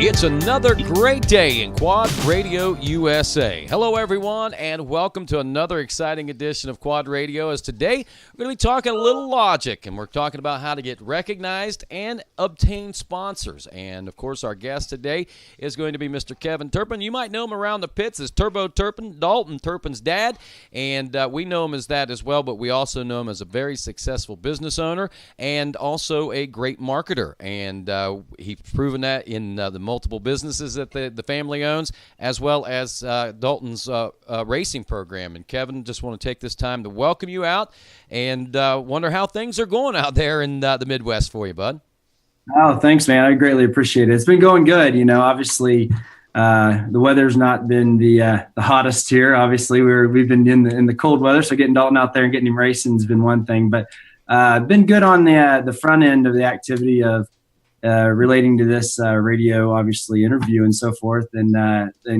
It's another great day in Quad Radio USA. Hello, everyone, and welcome to another exciting edition of Quad Radio. As today, we're going to be talking a little logic, and we're talking about how to get recognized and obtain sponsors. And, of course, our guest today is going to be Mr. Kevin Turpin. You might know him around the pits as Turbo Turpin, Dalton Turpin's dad, and we know him as that as well, but we also know him as a very successful business owner and also a great marketer. And he's proven that in the multiple businesses that the family owns, as well as Dalton's racing program. And Kevin, just want to take this time to welcome you out and wonder how things are going out there in the Midwest for you, bud. Oh, thanks, man. I greatly appreciate it. It's been going good. You know, obviously the weather's not been the hottest here. Obviously we've been in the cold weather, so getting Dalton out there and getting him racing has been one thing, but been good on the front end of the activity of relating to this radio, obviously, interview and so forth, and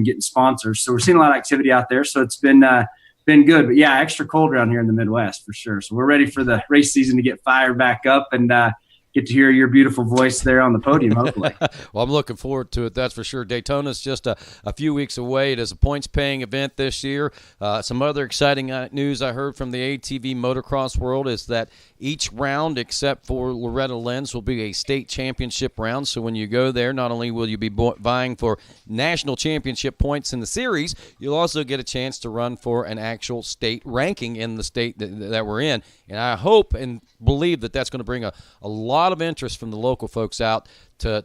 getting sponsors. So we're seeing a lot of activity out there. So it's been good. But yeah, extra cold around here in the Midwest for sure. So we're ready for the race season to get fired back up and get to hear your beautiful voice there on the podium, hopefully. Well, I'm looking forward to it, that's for sure. Daytona's just a few weeks away. It is a points-paying event this year. Some other exciting news I heard from the ATV motocross world is that each round, except for Loretta Lynn's, will be a state championship round. So when you go there, not only will you be vying for national championship points in the series, you'll also get a chance to run for an actual state ranking in the state that we're in. And I hope and believe that that's going to bring a lot of interest from the local folks out to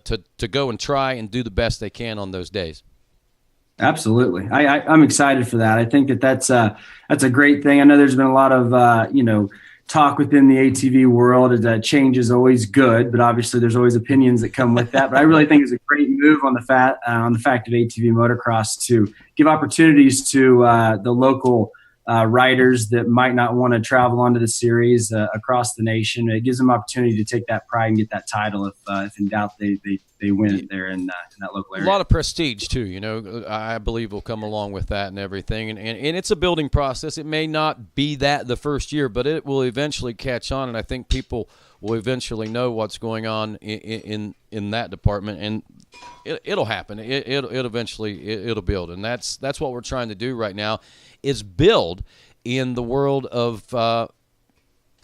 go and try and do the best they can on those days. Absolutely. I'm excited for that. I think that's a great thing. I know there's been a lot of, talk within the ATV world that change is always good, but obviously there's always opinions that come with that. But I really think it's a great move on the fact of ATV motocross to give opportunities to the local riders that might not want to travel onto the series across the nation. It gives them opportunity to take that pride and get that title if in doubt they win it there in that local area. A lot of prestige too, I believe will come along with that and everything. And it's a building process. It may not be that the first year, but it will eventually catch on. And I think people will eventually know what's going on in that department, and it'll happen. It'll eventually build. And that's what we're trying to do right now, is build in the world of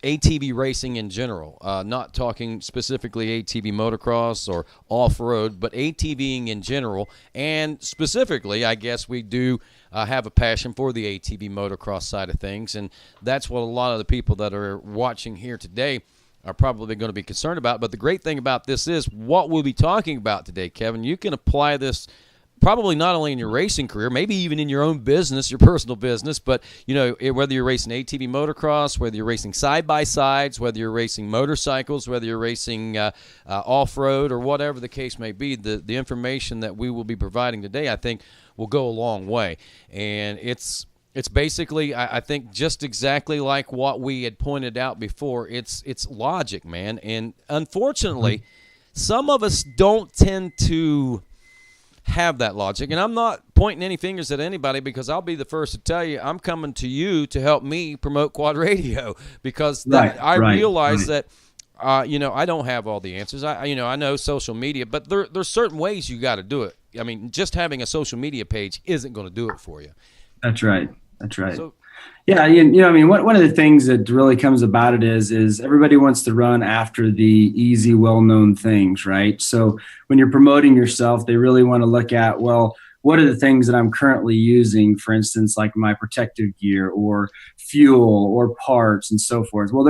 ATV racing in general, not talking specifically ATV motocross or off-road, but ATVing in general. And specifically, I guess we do have a passion for the ATV motocross side of things, and that's what a lot of the people that are watching here today are probably going to be concerned about. But the great thing about this is what we'll be talking about today, Kevin. You can apply this probably not only in your racing career, maybe even in your own business, your personal business, but, whether you're racing ATV motocross, whether you're racing side-by-sides, whether you're racing motorcycles, whether you're racing off-road or whatever the case may be, the information that we will be providing today, I think, will go a long way. And it's basically, I think, just exactly like what we had pointed out before. It's logic, man. And unfortunately, some of us don't tend to have that logic. And I'm not pointing any fingers at anybody, because I'll be the first to tell you I'm coming to you to help me promote Quad Radio, because I realize that I don't have all the answers. I know social media, but there's certain ways you got to do it. I mean, just having a social media page isn't going to do it for you. That's right. So, yeah, one of the things that really comes about it is everybody wants to run after the easy, well-known things, right? So when you're promoting yourself, they really want to look at, well, what are the things that I'm currently using, for instance, like my protective gear or fuel or parts and so forth. Well,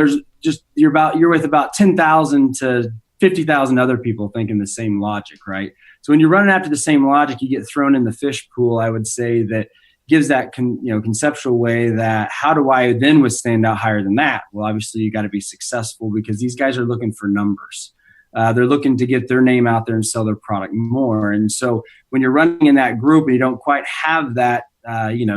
you're with about 10,000 to 50,000 other people thinking the same logic, right? So when you're running after the same logic, you get thrown in the fish pool, I would say, that gives that conceptual way that how do I then stand out higher than that? Well, obviously you got to be successful, because these guys are looking for numbers. They're looking to get their name out there and sell their product more. And so when you're running in that group and you don't quite have that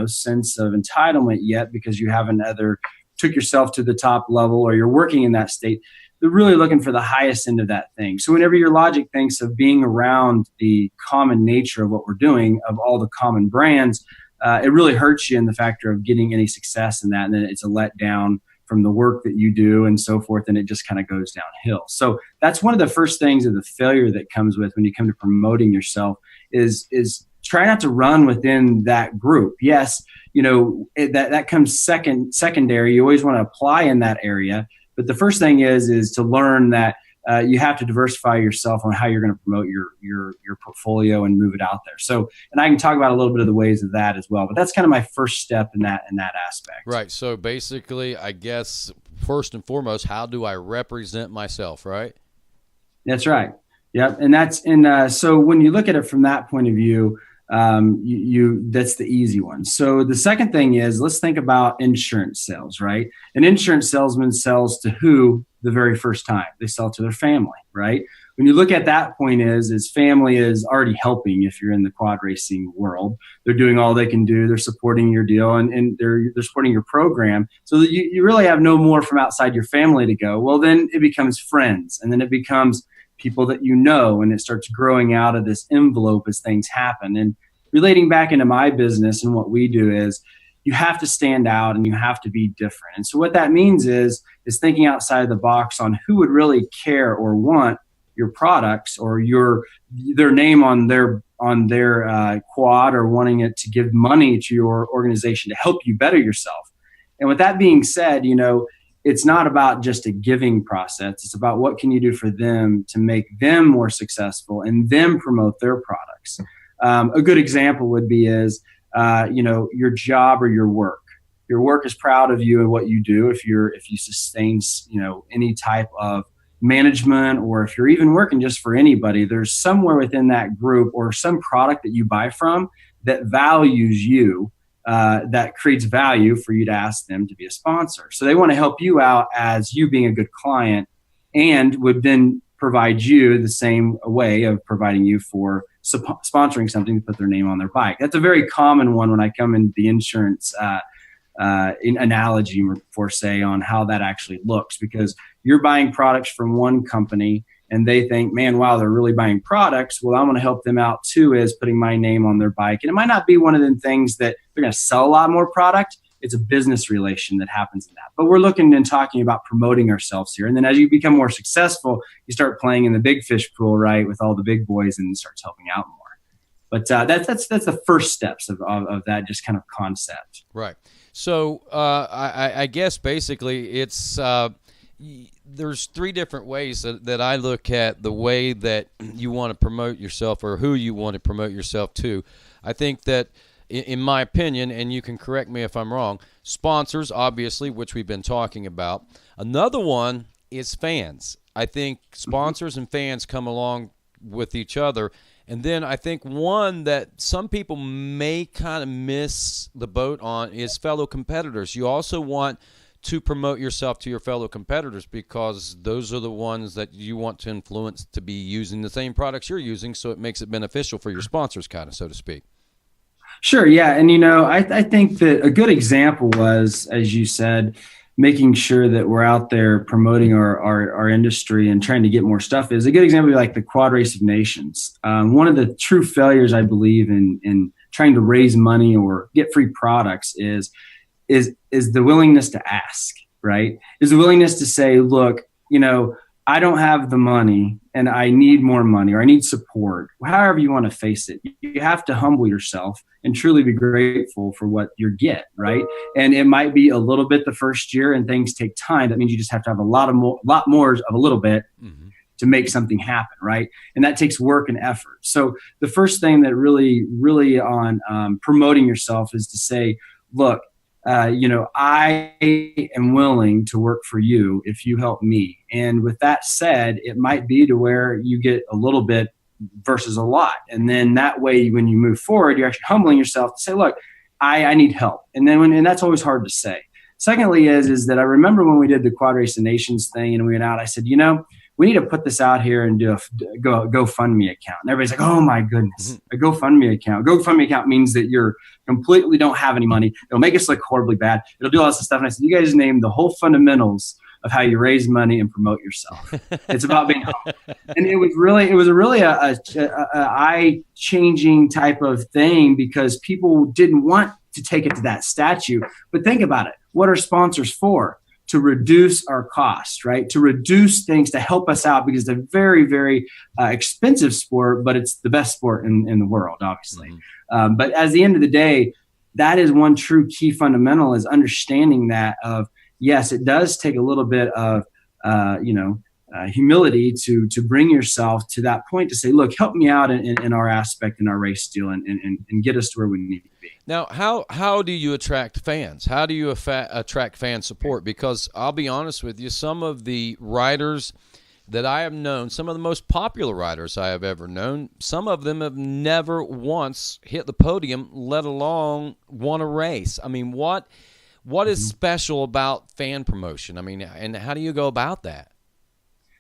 sense of entitlement yet, because you haven't either took yourself to the top level or you're working in that state, they're really looking for the highest end of that thing. So whenever your logic thinks of being around the common nature of what we're doing, of all the common brands, it really hurts you in the factor of getting any success in that. And then it's a letdown from the work that you do and so forth, and it just kind of goes downhill. So that's one of the first things of the failure that comes with when you come to promoting yourself is try not to run within that group. Yes, that comes secondary. You always want to apply in that area, but the first thing is to learn that you have to diversify yourself on how you're going to promote your portfolio and move it out there. So, and I can talk about a little bit of the ways of that as well, but that's kind of my first step in that aspect. Right. So basically, I guess first and foremost, how do I represent myself? Right. That's right. Yep. And so when you look at it from that point of view, that's the easy one. So the second thing is, let's think about insurance sales, right? An insurance salesman sells to who the very first time? They sell to their family, right? When you look at that point is family is already helping. If you're in the quad racing world, they're doing all they can do. They're supporting your deal and they're supporting your program. So that you really have no more from outside your family to go. Well, then it becomes friends, and then it becomes people that you know, and it starts growing out of this envelope as things happen. And relating back into my business and what we do is you have to stand out and you have to be different. And so what that means is thinking outside the box on who would really care or want your products or their name on their quad, or wanting it to give money to your organization to help you better yourself. And with that being said, it's not about just a giving process. It's about what can you do for them to make them more successful and them promote their products. A good example would be your job or your work. Your work is proud of you and what you do. If you sustain, any type of management, or if you're even working just for anybody, there's somewhere within that group or some product that you buy from that values you, that creates value for you to ask them to be a sponsor. So they want to help you out as you being a good client, and would then provide you the same way of providing you for sponsoring something to put their name on their bike. That's a very common one when I come into the insurance analogy for say on how that actually looks, because you're buying products from one company and they think, man, wow, they're really buying products. Well, I'm going to help them out too, as putting my name on their bike. And it might not be one of them things that they're going to sell a lot more product. It's a business relation that happens in that. But we're looking and talking about promoting ourselves here. And then as you become more successful, you start playing in the big fish pool, right, with all the big boys, and it starts helping out more. But that's the first steps of that just kind of concept. Right. So I guess basically it's there's three different ways that I look at the way that you want to promote yourself, or who you want to promote yourself to. I think that, in my opinion, and you can correct me if I'm wrong, sponsors, obviously, which we've been talking about. Another one is fans. I think sponsors and fans come along with each other. And then I think one that some people may kind of miss the boat on is fellow competitors. You also want to promote yourself to your fellow competitors, because those are the ones that you want to influence to be using the same products you're using, so it makes it beneficial for your sponsors, kind of, so to speak. Sure, yeah. And, I think that a good example was, as you said, making sure that we're out there promoting our industry and trying to get more stuff. Is a good example like the Quad Race of Nations. One of the true failures, I believe, in trying to raise money or get free products is the willingness to ask, right? Is the willingness to say, look, I don't have the money and I need more money, or I need support, however you want to face it. You have to humble yourself and truly be grateful for what you get, right? And it might be a little bit the first year, and things take time. That means you just have to have a lot more of a little bit to make something happen, right? And that takes work and effort. So the first thing that really on promoting yourself is to say, look, I am willing to work for you if you help me. And with that said, it might be to where you get a little bit versus a lot. And then that way, when you move forward, you're actually humbling yourself to say, look, I need help. And then and that's always hard to say. Secondly is that I remember when we did the Quad Race of Nations thing and we went out, I said, we need to put this out here and do a GoFundMe account. And everybody's like, oh my goodness, a GoFundMe account. GoFundMe account means that you're completely don't have any money. It'll make us look horribly bad. It'll do all this stuff. And I said, you guys name the whole fundamentals of how you raise money and promote yourself. It's about being humble. And it was really a eye-changing type of thing, because people didn't want to take it to that statue. But think about it. What are sponsors for? to reduce our costs, right? To reduce things to help us out, because it's a very, very expensive sport, but it's the best sport in the world, obviously. But at the end of the day, that is one true key fundamental, is understanding that of, yes, it does take a little bit of, humility to bring yourself to that point to say, look, help me out in our aspect, in our race deal, and get us to where we need to be. Now, how do you attract fans? How do you attract fan support? Because I'll be honest with you, some of the riders that I have known, some of the most popular riders I have ever known, some of them have never once hit the podium, let alone won a race. I mean, what is special about fan promotion? I mean, and how do you go about that?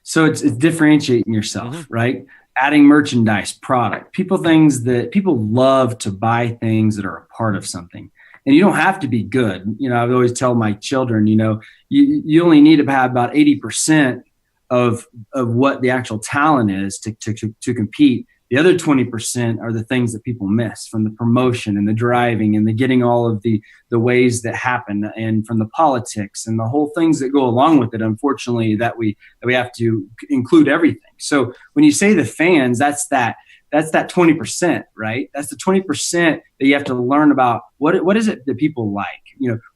So it's differentiating yourself, right? Adding merchandise, product, people love to buy things that are a part of something. And you don't have to be good. I always tell my children, you only need to have about 80% of what the actual talent is to compete. The other 20% are the things that people miss, from the promotion and the driving and the getting all of the ways that happen, and from the politics and the whole things that go along with it. Unfortunately, that we have to include everything. So when you say the fans, that's that 20%, right? That's the 20% that you have to learn about. What is it that people like?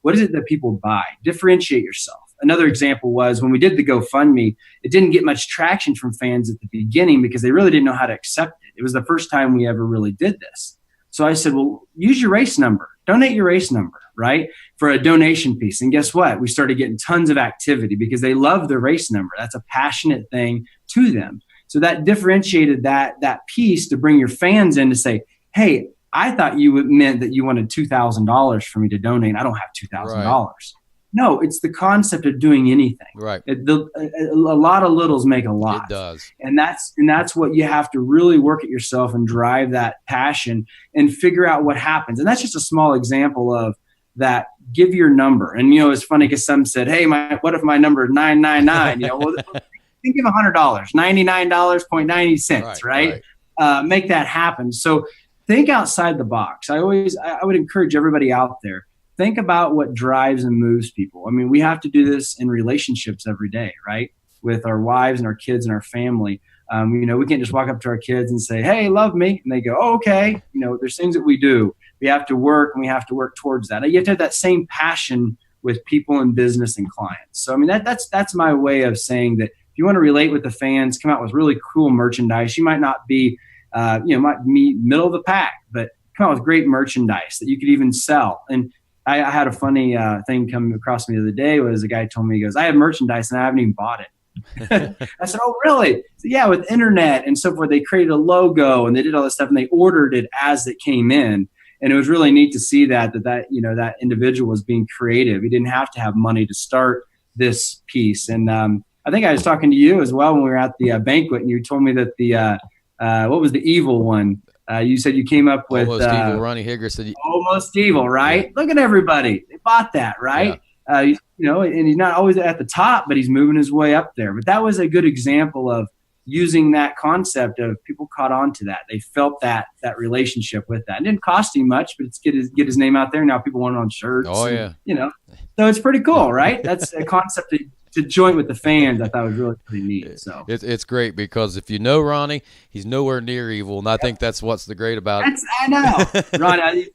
What is it that people buy? Differentiate yourself. Another example was when we did the GoFundMe, it didn't get much traction from fans at the beginning because they really didn't know how to accept it. It was the first time we ever really did this. So I said, well, use your race number, donate your race number, right? For a donation piece. And guess what? We started getting tons of activity because they love the race number. That's a passionate thing to them. So that differentiated that piece to bring your fans in to say, hey, I thought you meant that you wanted $2,000 for me to donate. I don't have $2,000. Right. No, it's the concept of doing anything. Right. A lot of littles make a lot. It does. And that's what you have to really work at yourself and drive that passion and figure out what happens. And that's just a small example of that. Give your number. And, it's funny because some said, hey, what if my number is 999? Well, think of $100, $99.90, right? Make that happen. So think outside the box. I would encourage everybody out there, think about what drives and moves people. I mean, we have to do this in relationships every day, right? With our wives and our kids and our family. We can't just walk up to our kids and say, hey, love me. And they go, oh, okay. There's things that we do. We have to work, and we have to work towards that. You have to have that same passion with people in business and clients. So, I mean, that's my way of saying that if you want to relate with the fans, come out with really cool merchandise. You might not be, might be middle of the pack, but come out with great merchandise that you could even sell. And I had a funny thing come across me the other day. Was a guy told me, he goes, I have merchandise and I haven't even bought it. I said, oh, really? So, yeah, with internet and so forth, they created a logo and they did all this stuff and they ordered it as it came in. And it was really neat to see that individual was being creative. He didn't have to have money to start this piece. And I think I was talking to you as well when we were at the banquet, and you told me that the what was the evil one? You said you came up with Almost Evil. Ronnie Higger said Almost Evil, right? Yeah. Look at everybody. They bought that, right? Yeah. And he's not always at the top, but he's moving his way up there. But that was a good example of using that concept of people caught on to that. They felt that relationship with that. It didn't cost him much, but it's get his name out there. Now people want it on shirts. Oh, yeah. So it's pretty cool, right? That's a concept to join with the fans. I thought was really pretty neat. So it's great because if you know Ronnie, he's nowhere near evil, and I think that's what's the great about it. I know Ronnie.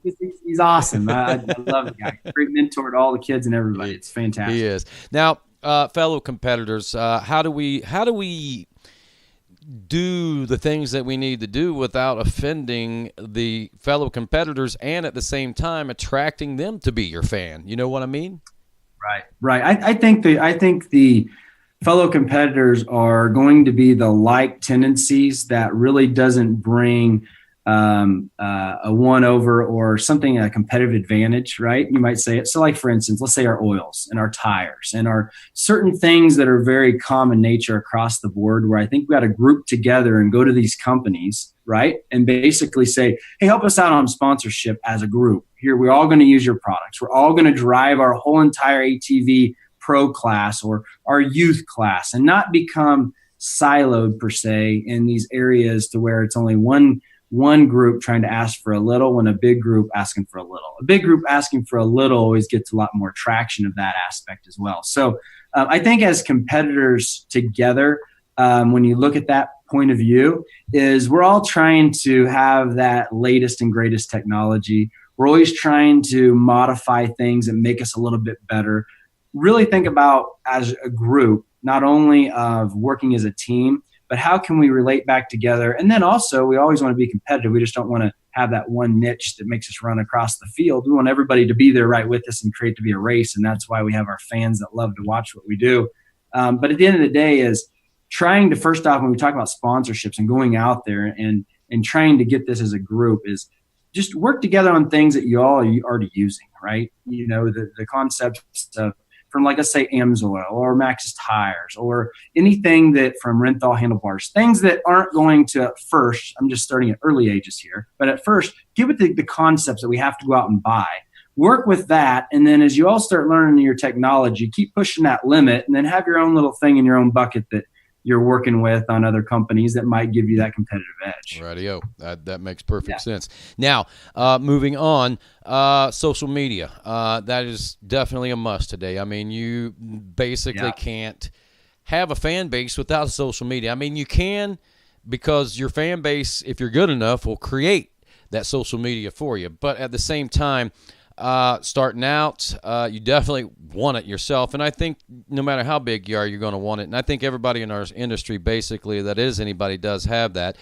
He's awesome. I love the guy. Great mentor to all the kids and everybody. It's fantastic. He is. Now, fellow competitors, how do we do the things that we need to do without offending the fellow competitors and at the same time attracting them to be your fan? You know what I mean? Right. I think the fellow competitors are going to be the like tendencies that really doesn't bring a one over or something, a competitive advantage, right? You might say it. So like, for instance, let's say our oils and our tires and our certain things that are very common nature across the board, where I think we got to group together and go to these companies, right? And basically say, hey, help us out on sponsorship as a group. Here, we're all going to use your products. We're all going to drive our whole entire ATV pro class or our youth class and not become siloed per se in these areas to where it's only one one group trying to ask for a little when a big group asking for a little. A big group asking for a little always gets a lot more traction of that aspect as well. So I think as competitors together, when you look at that point of view, is we're all trying to have that latest and greatest technology. We're always trying to modify things and make us a little bit better. Really think about as a group, not only of working as a team, but how can we relate back together? And then also, we always want to be competitive. We just don't want to have that one niche that makes us run across the field. We want everybody to be there right with us and create to be a race. And that's why we have our fans that love to watch what we do. But at the end of the day is trying to, first off, when we talk about sponsorships and going out there and trying to get this as a group, is just work together on things that you all are already using, right? You know, the concepts of, from, like, let's say AMSOIL or Maxxis tires or anything that from Renthal handlebars, things that aren't going to at first, I'm just starting at early ages here, but at first, give it the concepts that we have to go out and buy. Work with that, and then as you all start learning your technology, keep pushing that limit, and then have your own little thing in your own bucket that you're working with on other companies that might give you that competitive edge. Radio. That makes perfect sense. Now, moving on, social media. That is definitely a must today. I mean, you basically can't have a fan base without social media. I mean, you can, because your fan base, if you're good enough, will create that social media for you. But at the same time, starting out, you definitely want it yourself, and I think no matter how big you are, you're going to want it. And I think everybody in our industry, basically, that is anybody, does have that.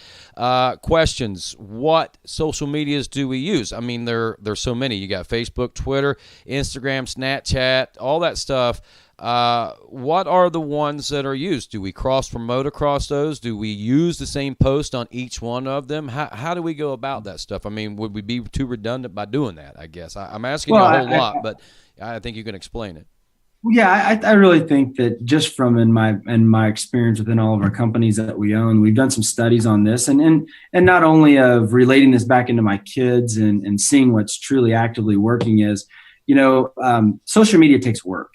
Questions: what social medias do we use? I mean, there's so many. You got Facebook, Twitter, Instagram, Snapchat, all that stuff. What are the ones that are used? Do we cross-promote across those? Do we use the same post on each one of them? How do we go about that stuff? I mean, would we be too redundant by doing that, I guess? I'm asking you a whole lot, but I think you can explain it. Yeah, I really think that just from in my experience within all of our companies that we own, we've done some studies on this, and not only of relating this back into my kids and seeing what's truly actively working is, you know, social media takes work.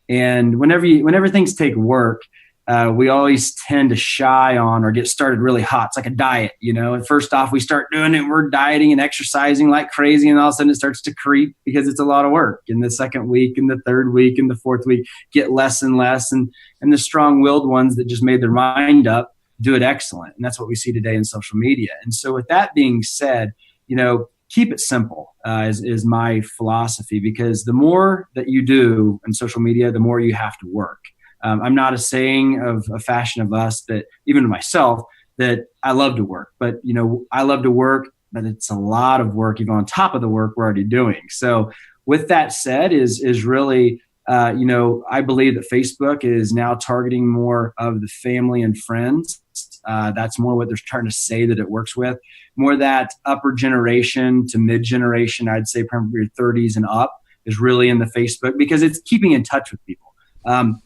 And whenever things take work, we always tend to shy on or get started really hot. It's like a diet, you know. And first off, we start doing it, we're dieting and exercising like crazy, and all of a sudden it starts to creep because it's a lot of work. And the second week and the third week and the fourth week get less and less. And the strong-willed ones that just made their mind up do it excellent. And that's what we see today in social media. And so with that being said, you know, keep it simple is my philosophy, because the more that you do in social media, the more you have to work. I'm not a saying of a fashion of us that, even to myself, that I love to work, but, you know, I love to work, but it's a lot of work even on top of the work we're already doing. So with that said is really, you know, I believe that Facebook is now targeting more of the family and friends. That's more what they're starting to say that it works with. More that upper generation to mid generation, I'd say probably your 30s and up, is really in the Facebook, because it's keeping in touch with people.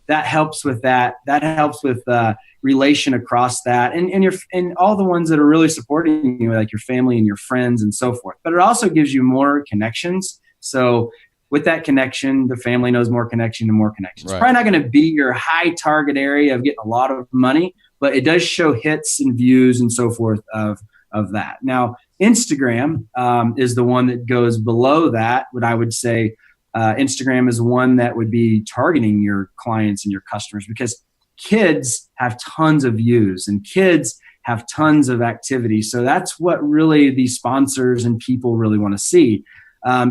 That helps with that. That helps with relation across that, and all the ones that are really supporting you, like your family and your friends and so forth. But it also gives you more connections. So with that connection, the family knows more connection and more connections. Right. It's probably not going to be your high target area of getting a lot of money, but it does show hits and views and so forth of that. Now, Instagram is the one that goes below that. What I would say, Instagram is one that would be targeting your clients and your customers, because kids have tons of views and kids have tons of activity. So that's what really these sponsors and people really want to see.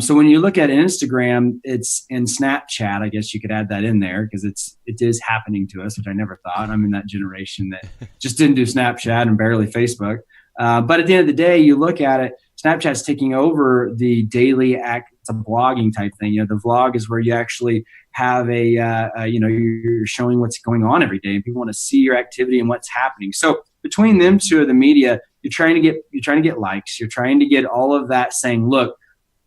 So when you look at Instagram, it's in Snapchat. I guess you could add that in there, because it is happening to us, which I never thought. I'm in that generation that just didn't do Snapchat and barely Facebook. But at the end of the day, you look at it, Snapchat's taking over the daily act. It's a blogging type thing. You know, the vlog is where you actually have you know, you're showing what's going on every day, and people want to see your activity and what's happening. So between them two of the media, you're trying to get likes. You're trying to get all of that saying, look,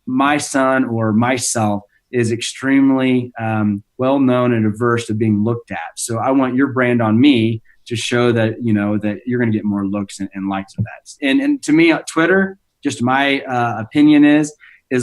my son or myself is extremely well known and averse to being looked at. So I want your brand on me to show that, you know, that you're going to get more looks and likes of that. And to me, Twitter, just my opinion is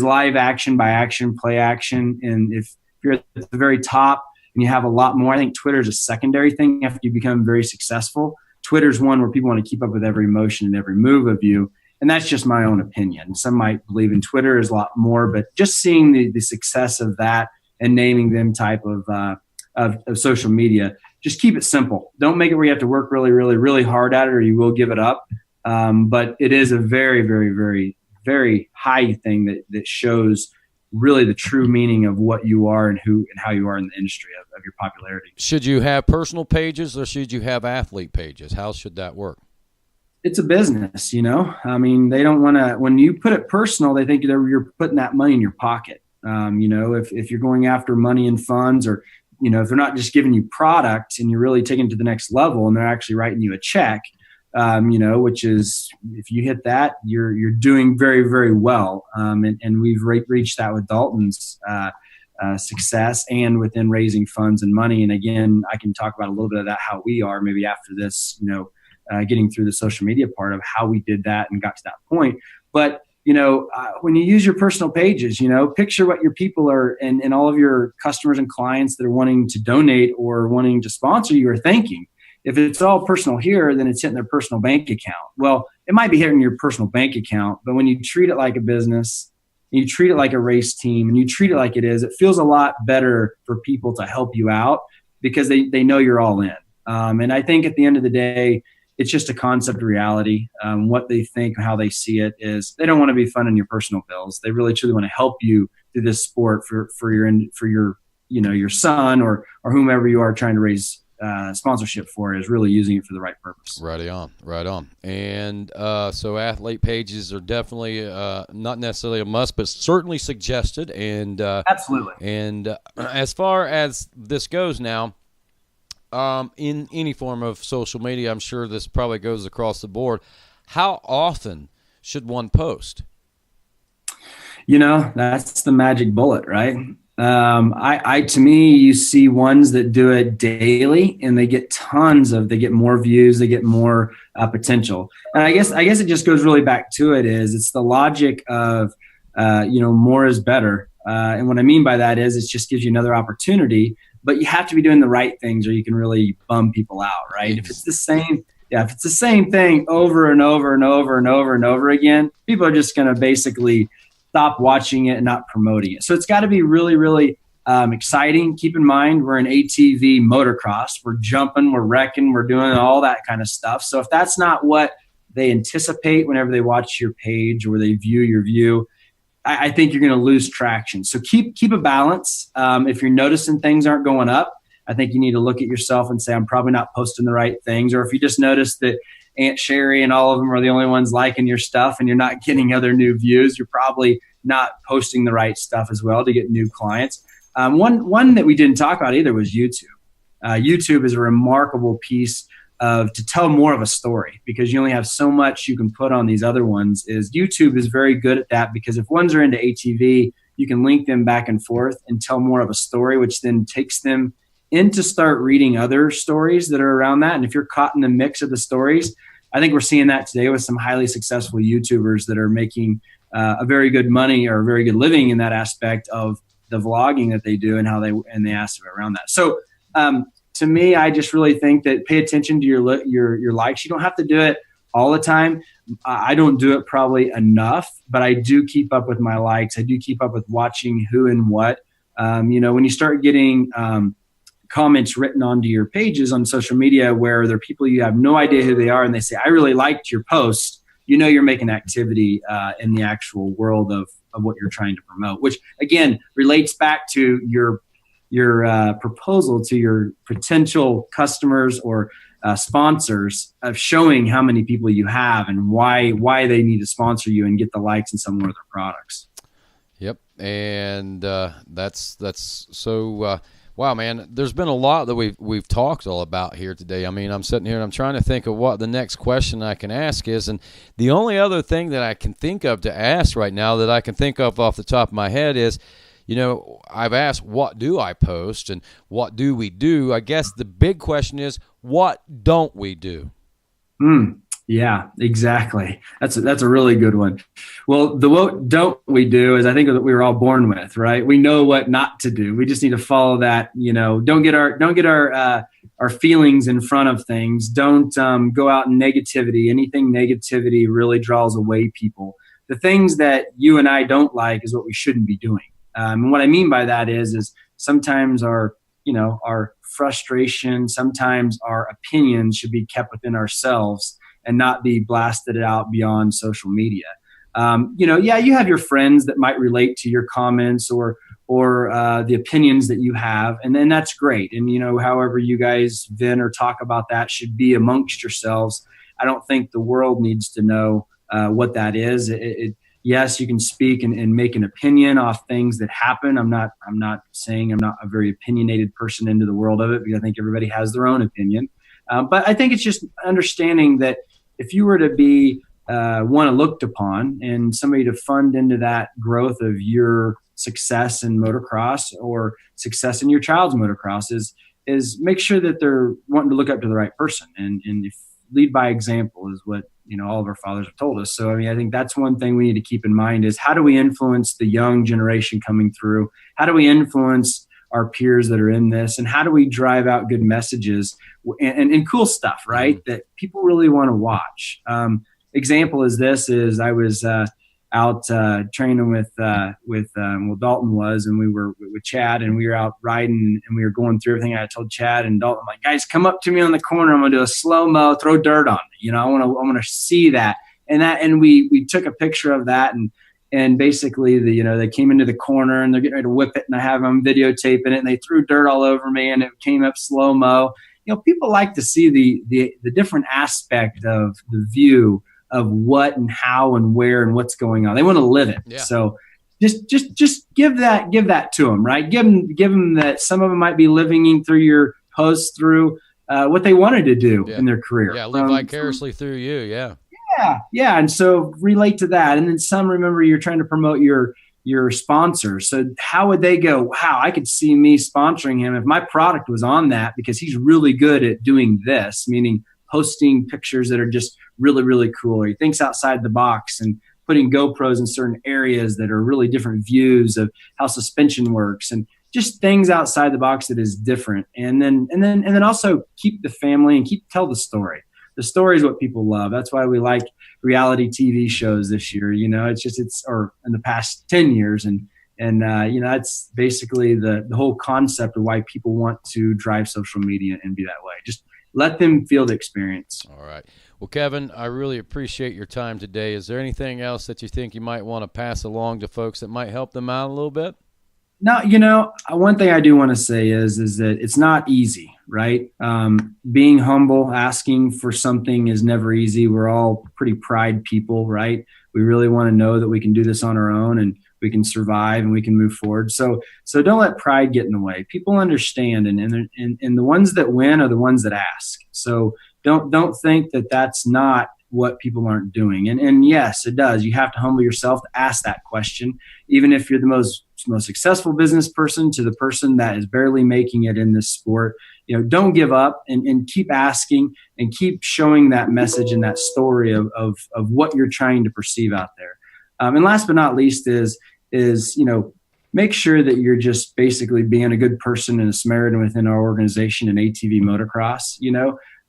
live action by action, play action. And if you're at the very top and you have a lot more, I think Twitter is a secondary thing after you become very successful. Twitter's one where people want to keep up with every motion and every move of you. And that's just my own opinion. Some might believe in Twitter is a lot more, but just seeing the success of that and naming them type of social media, just keep it simple. Don't make it where you have to work really, really, really hard at it, or you will give it up. But it is a very, very, very, very high thing that shows really the true meaning of what you are and who and how you are in the industry of your popularity. Should you have personal pages or should you have athlete pages? How should that work? It's a business, I mean, they don't want to, when you put it personal, they think you're putting that money in your pocket. If you're going after money and funds, or, if they're not just giving you product and you're really taking it to the next level and they're actually writing you a check, which is, if you hit that, you're doing very, very well. And we've reached that with Dalton's success and within raising funds and money. And again, I can talk about a little bit of that, how we are maybe after this, getting through the social media part of how we did that and got to that point. But, when you use your personal pages, picture what your people are and all of your customers and clients that are wanting to donate or wanting to sponsor you are thinking. If it's all personal here, then it's hitting their personal bank account. Well, it might be hitting your personal bank account, but when you treat it like a business, you treat it like a race team, and you treat it like it is, it feels a lot better for people to help you out because they know you're all in. And I think at the end of the day, it's just a concept of reality. What they think, how they see it is they don't want to be funding your personal bills. They really truly want to help you through this sport for your son or whomever you are trying to raise sponsorship for, is really using it for the right purpose. Right on. And so athlete pages are definitely not necessarily a must, but certainly suggested. And absolutely. And as far as this goes now, in any form of social media, I'm sure this probably goes across the board. How often should one post? That's the magic bullet, right? To me, you see ones that do it daily and they get they get more views, they get more potential. And I guess it just goes really back to it's the logic of, more is better. And what I mean by that is it just gives you another opportunity, but you have to be doing the right things or you can really bum people out, right? If it's the same thing over and over and over and over and over again, people are just going to basically stop watching it and not promoting it. So it's got to be really, really exciting. Keep in mind, we're in ATV motocross. We're jumping, we're wrecking, we're doing all that kind of stuff. So if that's not what they anticipate whenever they watch your page or they view your view, I think you're going to lose traction. So keep a balance. If you're noticing things aren't going up, I think you need to look at yourself and say, I'm probably not posting the right things. Or if you just notice that Aunt Sherry and all of them are the only ones liking your stuff and you're not getting other new views, you're probably not posting the right stuff as well to get new clients. One that we didn't talk about either was YouTube. YouTube is a remarkable piece to tell more of a story because you only have so much you can put on these other ones. YouTube is very good at that because if ones are into ATV, you can link them back and forth and tell more of a story, which then takes them in to start reading other stories that are around that. And if you're caught in the mix of the stories, I think we're seeing that today with some highly successful YouTubers that are making a very good money or a very good living in that aspect of the vlogging that they do and how they ask around that. So to me, I just really think that pay attention to your likes. You don't have to do it all the time. I don't do it probably enough, but I do keep up with my likes. I do keep up with watching who and what. When you start getting comments written onto your pages on social media where there are people you have no idea who they are and they say, I really liked your post, you're making activity in the actual world of what you're trying to promote, which again relates back to your proposal to your potential customers or sponsors of showing how many people you have and why they need to sponsor you and get the likes in some of their products. Yep. And that's so wow, man, there's been a lot that we've talked all about here today. I mean, I'm sitting here and I'm trying to think of what the next question I can ask is, and the only other thing that I can think of to ask right now that I can think of off the top of my head is, I've asked, what do I post and what do we do? I guess the big question is, what don't we do? Yeah, exactly. That's a really good one. Well, the what don't we do is I think that we were all born with, right? We know what not to do. We just need to follow that. Don't get our feelings in front of things. Don't go out in negativity. Anything negativity really draws away people. The things that you and I don't like is what we shouldn't be doing. And what I mean by that is sometimes our frustration, sometimes our opinions should be kept within ourselves and not be blasted out beyond social media. You have your friends that might relate to your comments or the opinions that you have, and then that's great. And however you guys vent or talk about that should be amongst yourselves. I don't think the world needs to know what that is. Yes, you can speak and make an opinion off things that happen. I'm not saying I'm not a very opinionated person into the world of it, because I think everybody has their own opinion. But I think it's just understanding that if you were to be one looked upon and somebody to fund into that growth of your success in motocross or success in your child's motocross, is make sure that they're wanting to look up to the right person, and if lead by example is what all of our fathers have told us. So I think that's one thing we need to keep in mind is how do we influence the young generation coming through? How do we influence our peers that are in this, and how do we drive out good messages and cool stuff, right? That people really want to watch. Example is I was out training with Dalton was, and we were with Chad, and we were out riding, and we were going through everything. I told Chad and Dalton, like, guys, come up to me on the corner. I'm gonna do a slow-mo, throw dirt on me. I want to see that. And we took a picture of that, and basically they came into the corner and they're getting ready to whip it, and I have them videotaping it, and they threw dirt all over me, and it came up slow-mo. People like to see the different aspect of the view of what and how and where and what's going on. They want to live it. Yeah. So just give that to them, right? Give them that. Some of them might be living through your posts through what they wanted to do in their career. Yeah, live vicariously through you. Yeah. Yeah. And so relate to that. And then some, remember, you're trying to promote your sponsors. So how would they go, wow, I could see me sponsoring him if my product was on that, because he's really good at doing this, meaning posting pictures that are just really, really cool. Or he thinks outside the box and putting GoPros in certain areas that are really different views of how suspension works, and just things outside the box that is different. And then also keep the family and tell the story. The story is what people love. That's why we like reality TV shows this year. Or in the past 10 years. And that's basically the whole concept of why people want to drive social media and be that way. Just let them feel the experience. All right. Well, Kevin, I really appreciate your time today. Is there anything else that you think you might want to pass along to folks that might help them out a little bit? No, one thing I do want to say is that it's not easy, right? Being humble, asking for something is never easy. We're all pretty pride people, right? We really want to know that we can do this on our own and we can survive and we can move forward. So don't let pride get in the way. People understand, and the ones that win are the ones that ask. So don't think that that's not what people aren't doing. And yes, it does. You have to humble yourself to ask that question, even if you're the most successful business person to the person that is barely making it in this sport. Don't give up and keep asking and keep showing that message and that story of what you're trying to perceive out there. And last but not least is make sure that you're just basically being a good person and a Samaritan within our organization in ATV motocross.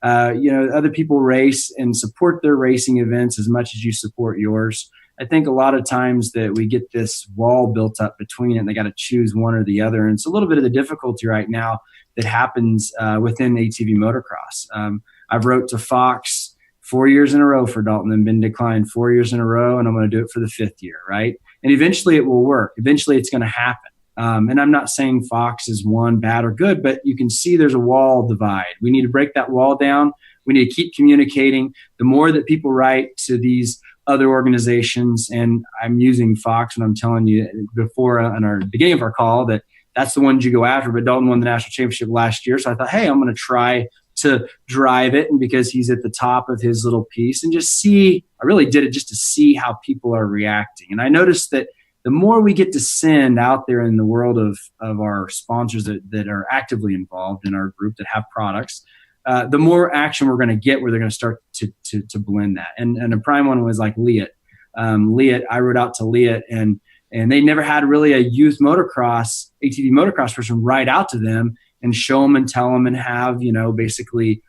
Other people race and support their racing events as much as you support yours. I think a lot of times that we get this wall built up between it, and they got to choose one or the other. And it's a little bit of the difficulty right now that happens within ATV motocross. I've wrote to Fox 4 years in a row for Dalton and been declined 4 years in a row, and I'm going to do it for the fifth year, right? And eventually it will work. Eventually it's going to happen. And I'm not saying Fox is one bad or good, but you can see there's a wall divide. We need to break that wall down. We need to keep communicating. The more that people write to these other organizations, and I'm using Fox when I'm telling you before on our beginning of our call that that's the ones you go after, but Dalton won the national championship last year. So I thought, hey, I'm going to try to drive it. And because he's at the top of his little piece, and just see, I really did it just to see how people are reacting. And I noticed that the more we get to send out there in the world of our sponsors that are actively involved in our group that have products, the more action we're going to get where they're going to start to blend that. And a prime one was like Liat. I rode out to Liat, and they never had really a youth motocross, ATV motocross person ride out to them and show them and tell them and have, basically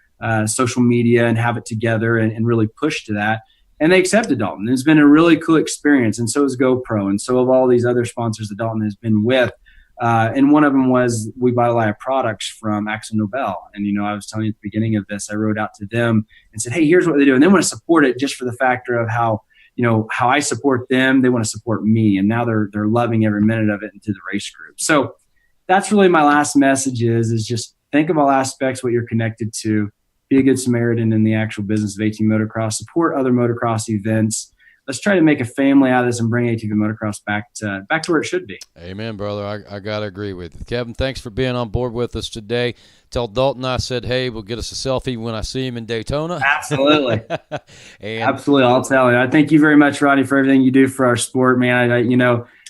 social media and have it together and really push to that. And they accepted Dalton. It's been a really cool experience. And so is GoPro. And so have all these other sponsors that Dalton has been with. And one of them was we buy a lot of products from Axel Nobel. And, I was telling you at the beginning of this, I wrote out to them and said, hey, here's what they do. And they want to support it just for the factor of how I support them. They want to support me. And now they're loving every minute of it into the race group. So that's really my last message is just think of all aspects, what you're connected to. Be a good Samaritan in the actual business of ATV motocross. Support other motocross events. Let's try to make a family out of this and bring ATV motocross back to where it should be. Amen, brother. I got to agree with you. Kevin, thanks for being on board with us today. Tell Dalton I said, hey, we'll get us a selfie when I see him in Daytona. Absolutely. Absolutely. I'll tell you. I thank you very much, Rodney, for everything you do for our sport, man.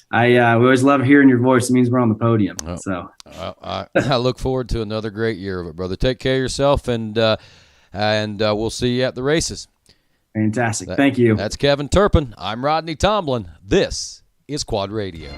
We always love hearing your voice. It means we're on the podium. So I look forward to another great year of it, brother. Take care of yourself, and we'll see you at the races. Fantastic. Thank you. That's Kevin Turpin. I'm Rodney Tomlin. This is Quad Radio.